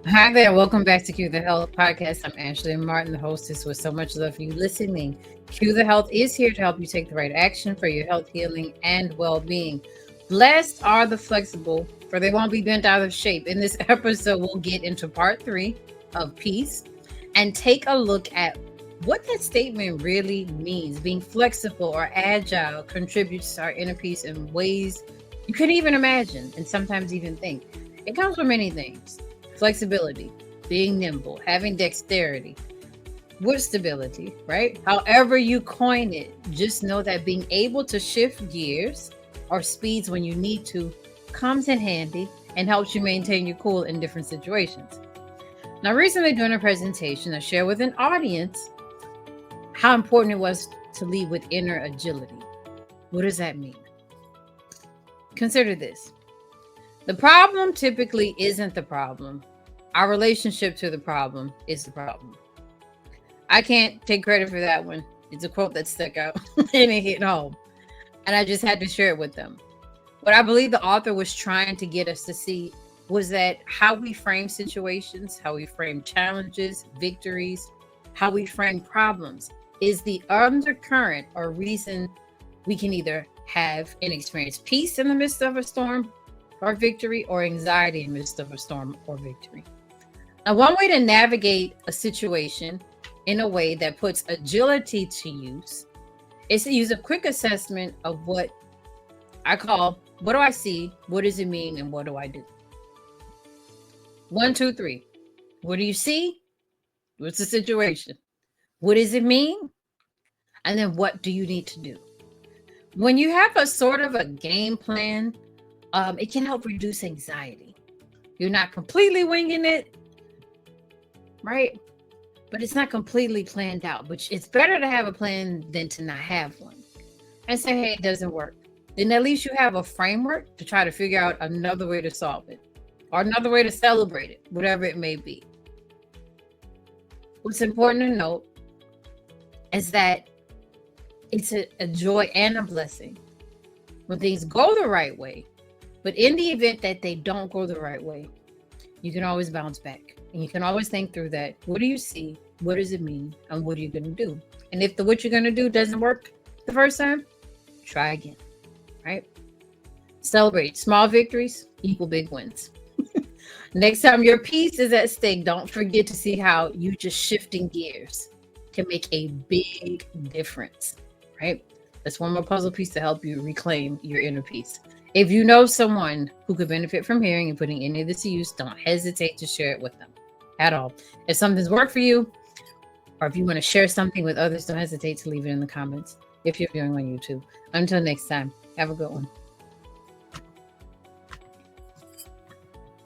Hi there. Welcome back to Q the Health Podcast. I'm Ashley Martin, the hostess with so much love for you listening. Q the Health is here to help you take the right action for your health, healing, and well being. Blessed are the flexible, for they won't be bent out of shape. In this episode, we'll get into part three of peace and take a look at what that statement really means. Being flexible or agile contributes to our inner peace in ways you couldn't even imagine and sometimes even think. It comes from many things: flexibility, being nimble, having dexterity, with stability, right? However, you coin it, just know that being able to shift gears or speeds when you need to comes in handy and helps you maintain your cool in different situations. Now, recently during a presentation, I shared with an audience how important it was to lead with inner agility. What does that mean? Consider this: the problem typically isn't the problem. Our relationship to the problem is the problem. I can't take credit for that one. It's a quote that stuck out and it hit home. And I just had to share it with them. What I believe the author was trying to get us to see was that how we frame situations, how we frame challenges, victories, how we frame problems is the undercurrent or reason we can either have and experience peace in the midst of a storm or victory, or anxiety in the midst of a storm or victory. Now, one way to navigate a situation in a way that puts agility to use is to use a quick assessment of what I call, what do I see, what does it mean, and what do I do? 1, 2, 3. What do you see? What's the situation? What does it mean? And then what do you need to do? When you have a sort of a game plan, it can help reduce anxiety. You're not completely winging it, right? But it's not completely planned out. But it's better to have a plan than to not have one. And say, hey, it doesn't work. Then at least you have a framework to try to figure out another way to solve it or another way to celebrate it, whatever it may be. What's important to note is that it's a joy and a blessing when things go the right way. But in the event that they don't go the right way, you can always bounce back. And you can always think through that. What do you see? What does it mean? And what are you going to do? And if what you're going to do doesn't work the first time, try again, right? Celebrate small victories, equal big wins. Next time your peace is at stake, don't forget to see how you just shifting gears can make a big difference, right? That's one more puzzle piece to help you reclaim your inner peace. If you know someone who could benefit from hearing and putting any of this to use, don't hesitate to share it with them at all. If something's worked for you, or if you want to share something with others, don't hesitate to leave it in the comments if you're viewing on YouTube. Until next time, have a good one.